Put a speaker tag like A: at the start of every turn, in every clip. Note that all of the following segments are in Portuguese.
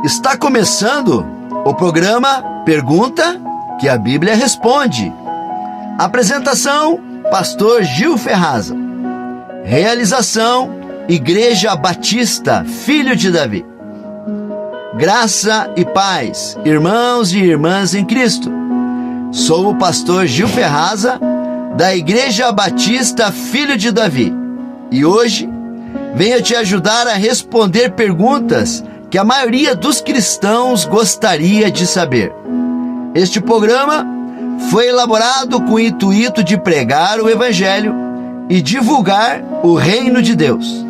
A: Está começando o programa Pergunta que a Bíblia Responde. Apresentação, Pastor Gil Ferraza. Realização, Igreja Batista, Filho de Davi. Graça e paz, irmãos e irmãs em Cristo. Sou o pastor Gil Ferraza, da Igreja Batista, Filho de Davi. E hoje, venho te ajudar a responder perguntas que a maioria dos cristãos gostaria de saber. Este programa foi elaborado com o intuito de pregar o Evangelho e divulgar o Reino de Deus.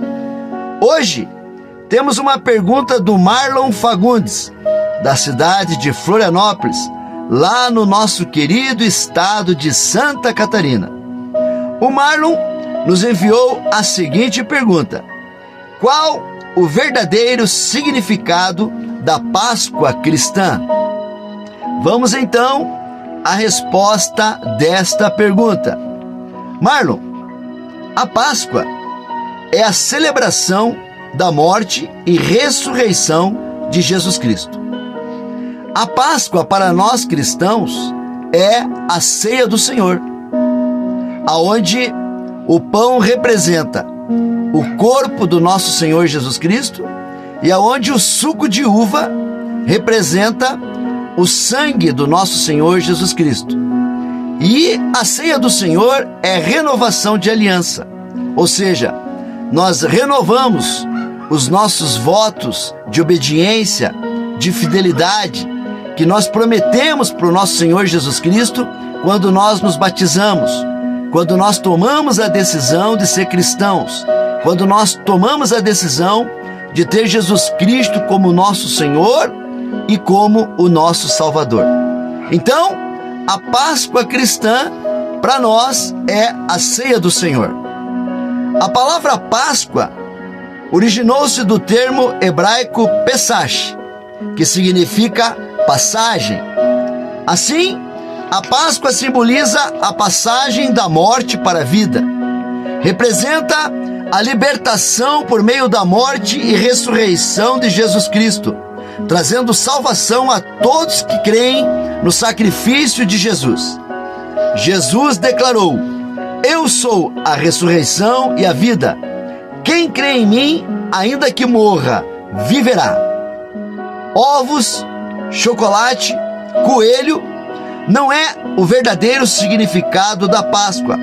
A: Hoje, temos uma pergunta do Marlon Fagundes, da cidade de Florianópolis, lá no nosso querido estado de Santa Catarina. O Marlon nos enviou a seguinte pergunta: qual o verdadeiro significado da Páscoa cristã? Vamos então à resposta desta pergunta. Marlon, a Páscoa é a celebração da morte e ressurreição de Jesus Cristo. A Páscoa para nós cristãos é a ceia do Senhor, aonde o pão representa o corpo do nosso Senhor Jesus Cristo e aonde o suco de uva representa o sangue do nosso Senhor Jesus Cristo. E a ceia do Senhor é renovação de aliança, ou seja, nós renovamos os nossos votos de obediência, de fidelidade, que nós prometemos para o nosso Senhor Jesus Cristo quando nós nos batizamos, quando nós tomamos a decisão de ser cristãos, quando nós tomamos a decisão de ter Jesus Cristo como nosso Senhor e como o nosso Salvador. Então, a Páscoa cristã para nós é a ceia do Senhor. A palavra Páscoa originou-se do termo hebraico Pesach, que significa passagem. Assim, a Páscoa simboliza a passagem da morte para a vida. Representa a libertação por meio da morte e ressurreição de Jesus Cristo, trazendo salvação a todos que creem no sacrifício de Jesus. Jesus declarou: "Eu sou a ressurreição e a vida. Quem crê em mim, ainda que morra, viverá." Ovos, chocolate, coelho não é o verdadeiro significado da Páscoa,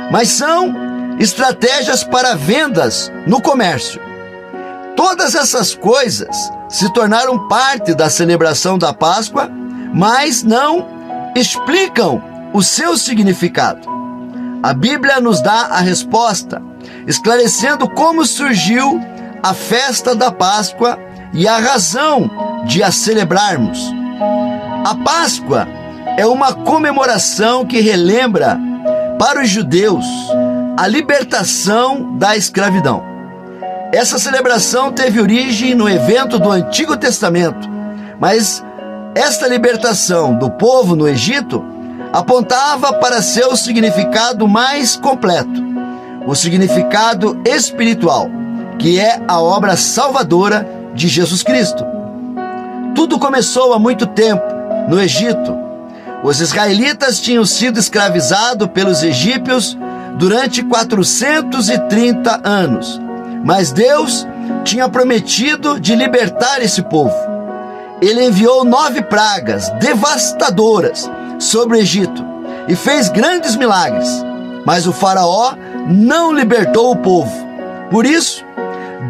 A: mas são estratégias para vendas no comércio. Todas essas coisas se tornaram parte da celebração da Páscoa, mas não explicam o seu significado. A Bíblia nos dá a resposta, esclarecendo como surgiu a festa da Páscoa e a razão de a celebrarmos. A Páscoa é uma comemoração que relembra para os judeus a libertação da escravidão. Essa celebração teve origem no evento do Antigo Testamento, mas esta libertação do povo no Egito apontava para seu significado mais completo, o significado espiritual, que é a obra salvadora de Jesus Cristo. Tudo começou há muito tempo, no Egito. Os israelitas tinham sido escravizados pelos egípcios durante 430 anos, mas Deus tinha prometido de libertar esse povo. Ele enviou 9 pragas devastadoras sobre o Egito e fez grandes milagres, mas o faraó não libertou o povo. Por isso,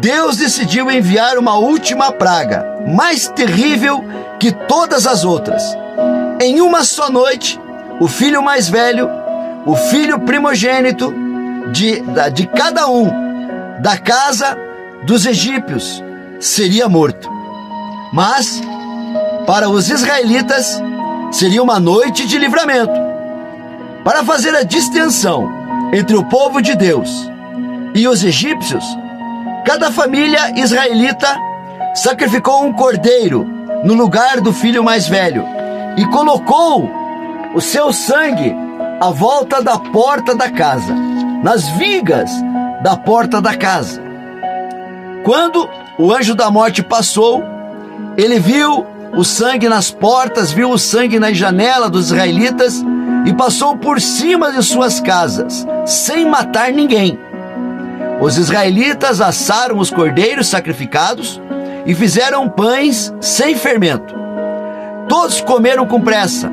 A: Deus decidiu enviar uma última praga, mais terrível que todas as outras. Em uma só noite, o filho mais velho, o filho primogênito de cada um da casa dos egípcios seria morto. Mas, para os israelitas, seria uma noite de livramento. Para fazer a distinção entre o povo de Deus e os egípcios, cada família israelita sacrificou um cordeiro no lugar do filho mais velho e colocou o seu sangue à volta da porta da casa, nas vigas da porta da casa. Quando o anjo da morte passou, Ele viu o sangue nas portas, viu o sangue na janela dos israelitas e passou por cima de suas casas, sem matar ninguém. Os israelitas assaram os cordeiros sacrificados e fizeram pães sem fermento. Todos comeram com pressa,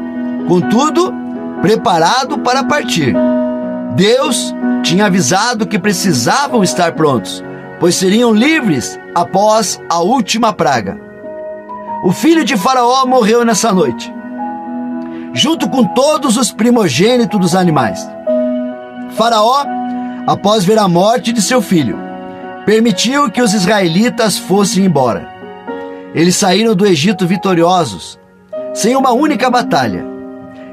A: contudo, preparado para partir. Deus tinha avisado que precisavam estar prontos, pois seriam livres após a última praga. O filho de Faraó morreu nessa noite, junto com todos os primogênitos dos animais. Faraó, após ver a morte de seu filho, permitiu que os israelitas fossem embora. Eles saíram do Egito vitoriosos, sem uma única batalha.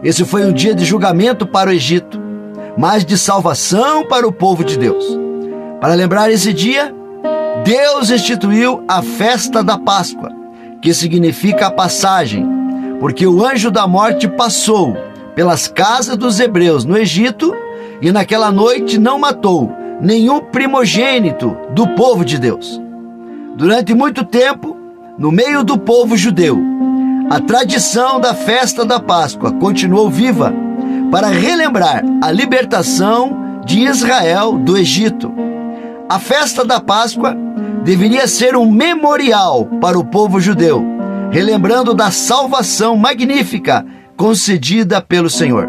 A: Esse foi um dia de julgamento para o Egito, mas de salvação para o povo de Deus. Para lembrar esse dia, Deus instituiu a festa da Páscoa, que significa a passagem, porque o anjo da morte passou pelas casas dos hebreus no Egito e naquela noite não matou nenhum primogênito do povo de Deus. Durante muito tempo, no meio do povo judeu, a tradição da festa da Páscoa continuou viva para relembrar a libertação de Israel do Egito. A festa da Páscoa deveria ser um memorial para o povo judeu, relembrando da salvação magnífica concedida pelo Senhor.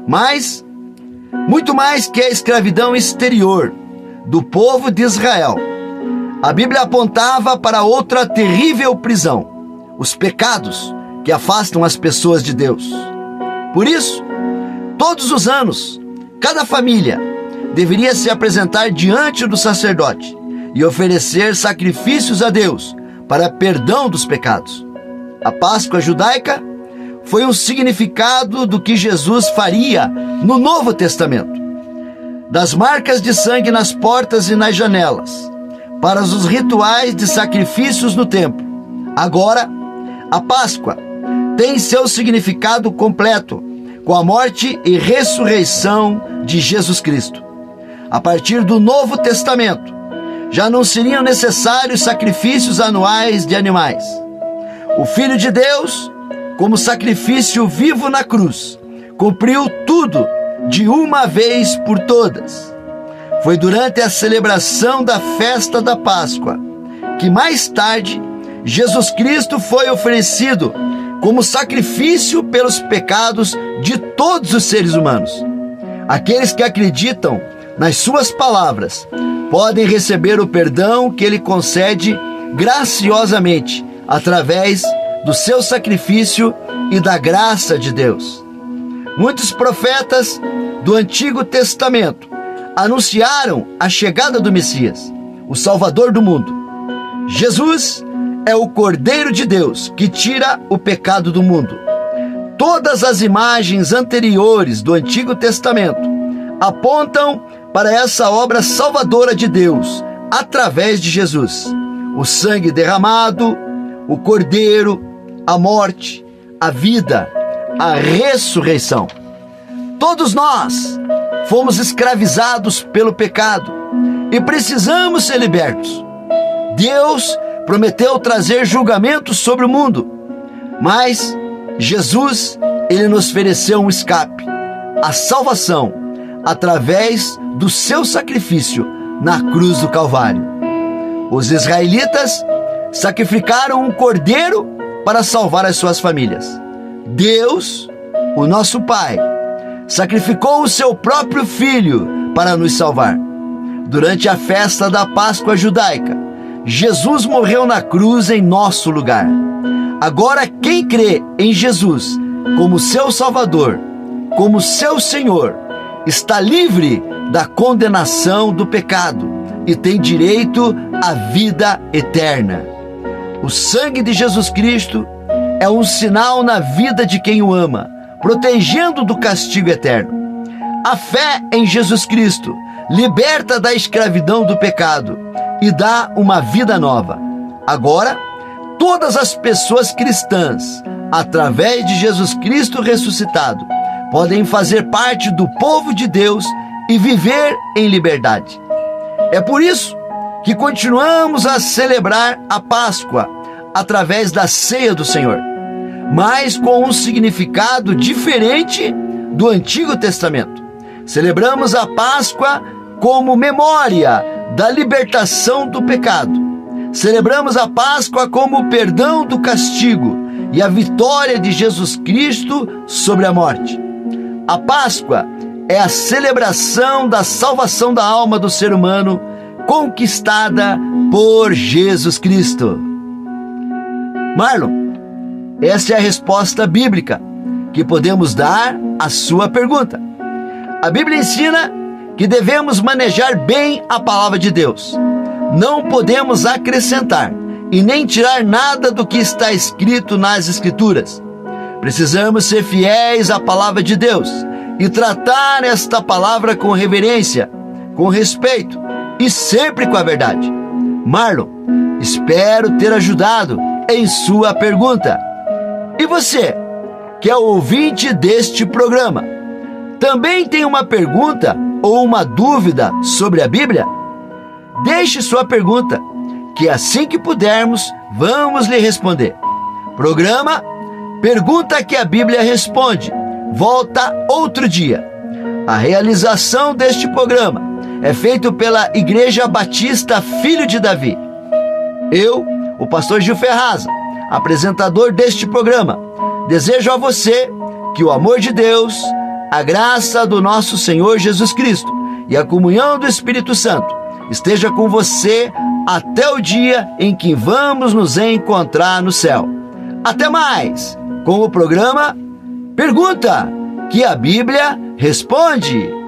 A: Mas, muito mais que a escravidão exterior do povo de Israel, a Bíblia apontava para outra terrível prisão: os pecados que afastam as pessoas de Deus. Por isso, todos os anos, cada família deveria se apresentar diante do sacerdote e oferecer sacrifícios a Deus para perdão dos pecados. A Páscoa judaica foi um significado do que Jesus faria no Novo Testamento. Das marcas de sangue nas portas e nas janelas, para os rituais de sacrifícios no templo. Agora, a Páscoa tem seu significado completo com a morte e ressurreição de Jesus Cristo. A partir do Novo Testamento, já não seriam necessários sacrifícios anuais de animais. O Filho de Deus, como sacrifício vivo na cruz, cumpriu tudo de uma vez por todas. Foi durante a celebração da festa da Páscoa que mais tarde Jesus Cristo foi oferecido como sacrifício pelos pecados de todos os seres humanos. Aqueles que acreditam nas suas palavras podem receber o perdão que ele concede graciosamente através do seu sacrifício e da graça de Deus. Muitos profetas do Antigo Testamento anunciaram a chegada do Messias, o Salvador do mundo. Jesus é o Cordeiro de Deus que tira o pecado do mundo. Todas as imagens anteriores do Antigo Testamento apontam para essa obra salvadora de Deus através de Jesus. O sangue derramado, o Cordeiro, a morte, a vida, a ressurreição. Todos nós fomos escravizados pelo pecado e precisamos ser libertos. Deus prometeu trazer julgamento sobre o mundo, mas Jesus, ele nos ofereceu um escape, a salvação, através do seu sacrifício na cruz do Calvário. Os israelitas sacrificaram um cordeiro para salvar as suas famílias. Deus, o nosso Pai, sacrificou o seu próprio Filho para nos salvar. Durante a festa da Páscoa judaica, Jesus morreu na cruz em nosso lugar. Agora, quem crê em Jesus como seu Salvador, como seu Senhor, está livre da condenação do pecado e tem direito à vida eterna. O sangue de Jesus Cristo é um sinal na vida de quem o ama, protegendo do castigo eterno. A fé em Jesus Cristo liberta da escravidão do pecado e dá uma vida nova. Agora, todas as pessoas cristãs, através de Jesus Cristo ressuscitado, podem fazer parte do povo de Deus e viver em liberdade. É por isso que continuamos a celebrar a Páscoa através da ceia do Senhor, mas com um significado diferente do Antigo Testamento. Celebramos a Páscoa como memória da libertação do pecado. Celebramos a Páscoa como o perdão do castigo e a vitória de Jesus Cristo sobre a morte. A Páscoa é a celebração da salvação da alma do ser humano conquistada por Jesus Cristo. Marlon, essa é a resposta bíblica que podemos dar à sua pergunta. A Bíblia ensina que devemos manejar bem a palavra de Deus. Não podemos acrescentar e nem tirar nada do que está escrito nas Escrituras. Precisamos ser fiéis à palavra de Deus e tratar esta palavra com reverência, com respeito e sempre com a verdade. Marlon, espero ter ajudado em sua pergunta. E você, que é o ouvinte deste programa, também tem uma pergunta ou uma dúvida sobre a Bíblia? Deixe sua pergunta, que assim que pudermos, vamos lhe responder. Programa Pergunta que a Bíblia Responde volta outro dia. A realização deste programa é feito pela Igreja Batista Filho de Davi. Eu, o pastor Gil Ferraza, apresentador deste programa, desejo a você que o amor de Deus, a graça do nosso Senhor Jesus Cristo e a comunhão do Espírito Santo esteja com você até o dia em que vamos nos encontrar no céu. Até mais com o programa Pergunta que a Bíblia Responde.